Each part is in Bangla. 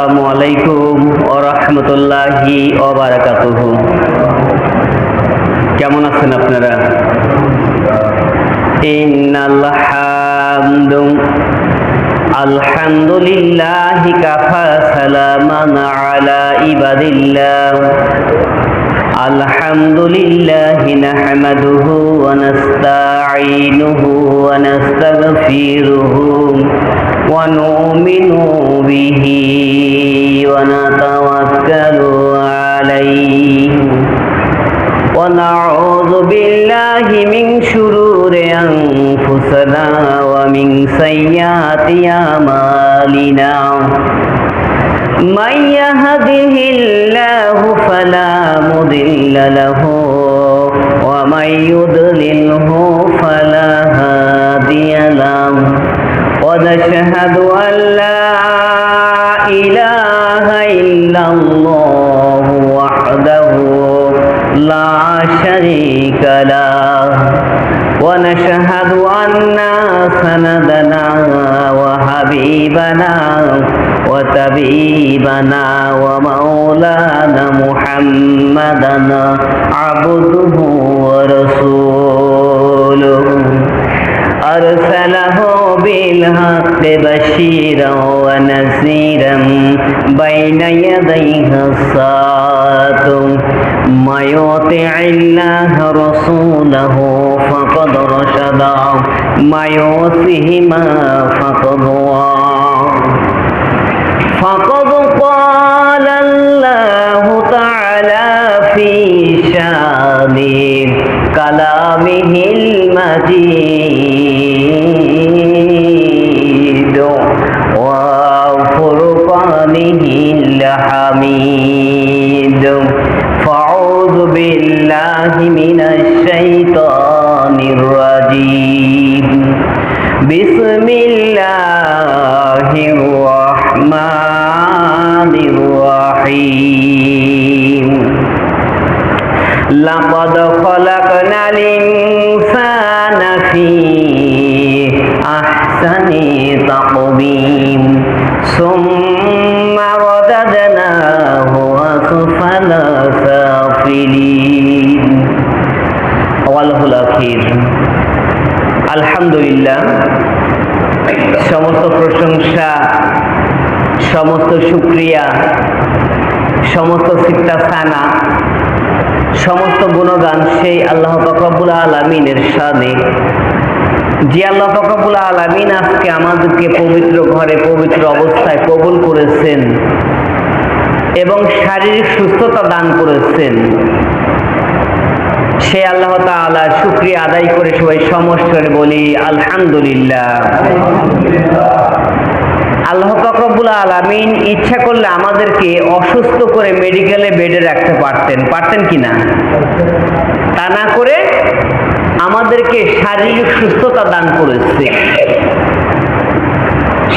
আসসালামু আলাইকুম ওয়া রাহমাতুল্লাহি ওয়া বারাকাতুহু। কেমন আছেন আপনারা? ইন্নাল হামদু আলহামদুলিল্লাহি কাফা সালামান আলা ইবাদিল্লাহ আলহামদুলিল্লাহি নাহমাদুহু ওয়া নাস্তাঈনুহু ওয়া নাস্তাগফিরুহু ওয়া নু'মিনু বিহি ওয়া নাতাওয়াক্কালু আলাইহি ওয়া নাউযু বিল্লাহি মিন শুরুরি আনফুসিনা ওয়া মিন সাইয়্যাতি আমালিনা মান ইয়াহদিহিল্লাহু ফালা মুদিল্লা লাহু ওয়া মান ইউদ্লিলহু ফালা হাদিয়া লাহু ওয়া নাশহাদু আন লা ইলাহা ইল্লাল্লাহু ওয়াহদাহু লা শারীকা লাহু ওয়া নাশহাদু আন্না সানাদানা ওয়া হাবিবানা وطبيبنا ومولانا محمدا عبده ورسوله أرسله بالحق بشيرا ونذيرا بين يديه الساعة ما يطع الله رسوله فقد رشد ما يعصيهما فقد فقد قال الله تعالى في شان كلامه المجيد وفرقانه الحميد فأعوذ بالله من الشيطان الرجيم بسم الله الرحمن الرحيم لقد خلقنا الإنسان في أحسن تقويم ثم رددناه أسفل سافلين والله الأخير আলহামদুলিল্লাহ, সমস্ত প্রশংসা, সমস্ত শুকরিয়া, সমস্ত সিফতাসানা, সমস্ত গুণগান সেই আল্লাহ পাক রব্বুল আলামিনের শানে, যে আল্লাহ পাক রব্বুল আলামিন আজকে আমাদেরকে পবিত্র ঘরে পবিত্র অবস্থায় কবুল করেছেন এবং শারীরিক সুস্থতা দান করেছেন। সে আল্লাহ তাআলা শুকরিয়া আদায় করে সবাই সমস্ত বলি আলহামদুলিল্লাহ। আল্লাহ পাক রব্বুল আলামিন ইচ্ছা করলে আমাদেরকে অসুস্থ করে মেডিকেলে বেডে রাখতে পারতেন কিনা? তা না করে আমাদেরকে শারীরিক সুস্থতা দান করেছে।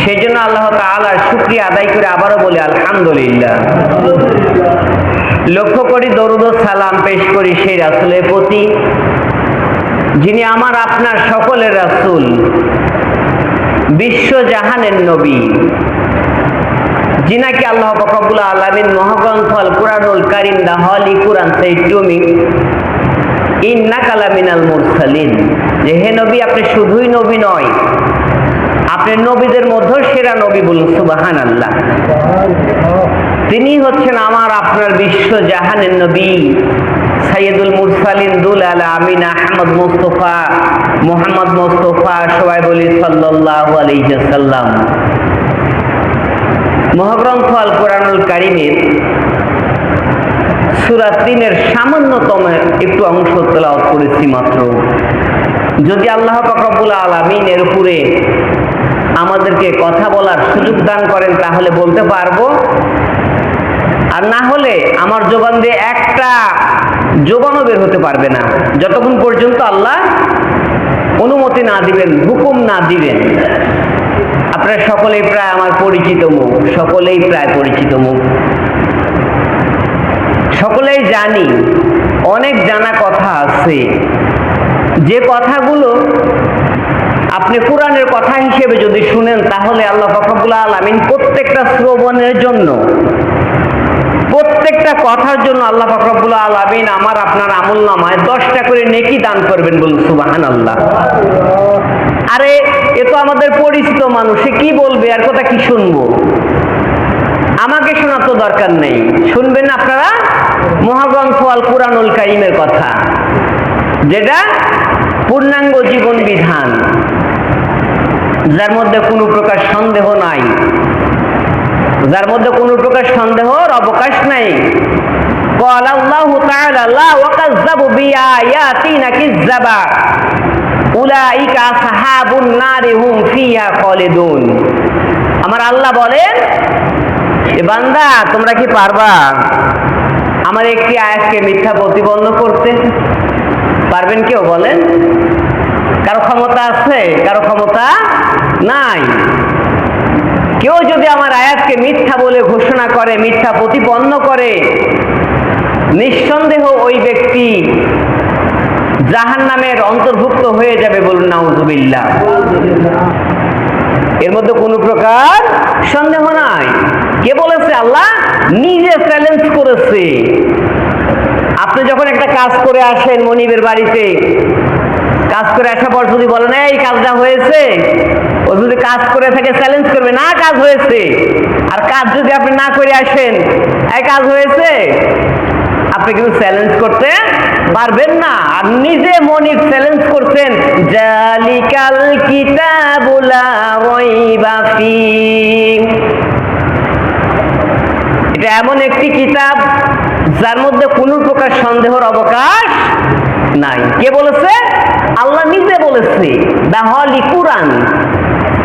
সেজন্য আল্লাহ তাআলার শুকরিয়া আদায় করে আবারও বলি আলহামদুলিল্লাহ। লক্ষ্য করি দরুদ ও সালাম পেশ করি সেই রাসূলের প্রতি, যিনি আমার আপনার সকলের রাসূল, বিশ্বজাহানের নবী, যিনাকে আল্লাহ পাক রব্বুল আলামিন মহাগ্রন্থ আল কুরআনুল কারীম দা হলি কুরআন সেই টুমি ইন্নাকা লামিনাল মুরসালিন, যে হে নবী আপনি শুধুই নবী নয়, আপনি নবীদের মধ্যে সেরা নবী। বলুন সুবহানাল্লাহ। তিনি হচ্ছেন আমার আপনার বিশ্বজাহানের নবী, সাইয়্যিদুল মুরসালিন দুল আলামিন আহমদ মুস্তাফা মুহাম্মদ মুস্তাফা, সবাই বলি সাল্লাল্লাহু আলাইহি ওয়াসাল্লাম। মহাগ্রন্থ আল কুরআনুল কারীমের সূরা ৩ এর সামান্যতম একটু অংশ তেলাওয়াত করেছি মাত্র। যদি আল্লাহ পাক রব্বুল আলামিন এর উপরে আমাদেরকে কথা বলার সুযোগ দান করেন তাহলে বলতে পারবো, আর না হলে আমার জবান দিয়ে একটা জবানও বের হতে পারবে না যতক্ষণ পর্যন্ত আল্লাহ অনুমতি না দিবেন, হুকুম না দিবেন। আপনারা সকলেই প্রায় আমার পরিচিত মুখ, সকলেই প্রায় পরিচিত মুখ, সকলেই জানি। অনেক জানা কথা আছে যে কথাগুলো আপনি কোরআনের কথা হিসেবে যদি শুনেন, তাহলে আল্লাহ পাক রব্বুল আলামিন প্রত্যেকটা শ্রবণের জন্য, প্রত্যেকটা কথার জন্য আল্লাহ পাক রব্বুল আলামিন আমার আপনার আমলনামায় 10টা করে নেকি দান করবেন। বলুন সুবহানাল্লাহ। আরে এ তো আমাদের পরিচিত মানুষ, সে কি বলবে, আর কথা কি শুনবো? আমাকে শোনার তো দরকার নেই, শুনবেন আপনারা মহাগ্রন্থ আল কুরআনুল কারীমের কথা, যেটা পূর্ণাঙ্গ জীবন বিধান, যার মধ্যে কোনো প্রকার সন্দেহ নাই, যার মধ্যে কোনো প্রকার সন্দেহর অবকাশ নাই। ক্বালা আল্লাহু তাআলা লা ওয়াকাযযাবু বিআয়াতিনা কিযযাবা উলাইকা আসহাবুন নারি হুম ফিহা খালিদুন। আমার আল্লাহ বলেন, এ বান্দা তোমরা কি পারবা আমার একটি আয়াতকে মিথ্যা প্রতিপন্ন করতে? পারবেন কেউ বলেন? কারো ক্ষমতা আছে? কারো ক্ষমতা নাই। কেউ যদি আমার আয়াতকে মিথ্যা বলে ঘোষণা করে, মিথ্যা প্রতিপন্ন করে, নিঃসন্দেহ ওই ব্যক্তি জাহান্নামের অন্তর্ভুক্ত হয়ে যাবে। বলুন নাউযুবিল্লাহ। এর মধ্যে কোনো প্রকার সন্দেহ নাই। কে বলেছে? আল্লাহ নিজে চ্যালেঞ্জ করেছে। আপনি যখন একটা কাজ করে আসেন মনিবের বাড়িতে, কাজ করে আসার পর যদি বলেন এই কাজটা হয়েছে, ও যদি কাজ করে থাকে চ্যালেঞ্জ করবে, না কাজ হয়েছে। আর কাজ যদি আপনি না করে আসেন, এই কাজ হয়েছে, আপনি কিন্তু চ্যালেঞ্জ করতে পারবেন না। আর নিজে মনিব চ্যালেঞ্জ করছেন, জালিকাল কিতাবু লা রাইবা ফীহ। এটা এমন একটি কিতাব যার মধ্যে কোনো প্রকার সন্দেহের অবকাশ নাই। কে বলেছে? আল্লাহ নিজে বলেছে। দা হলি কুরআন,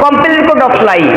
কমপ্লিট কোড অফ লাইফ।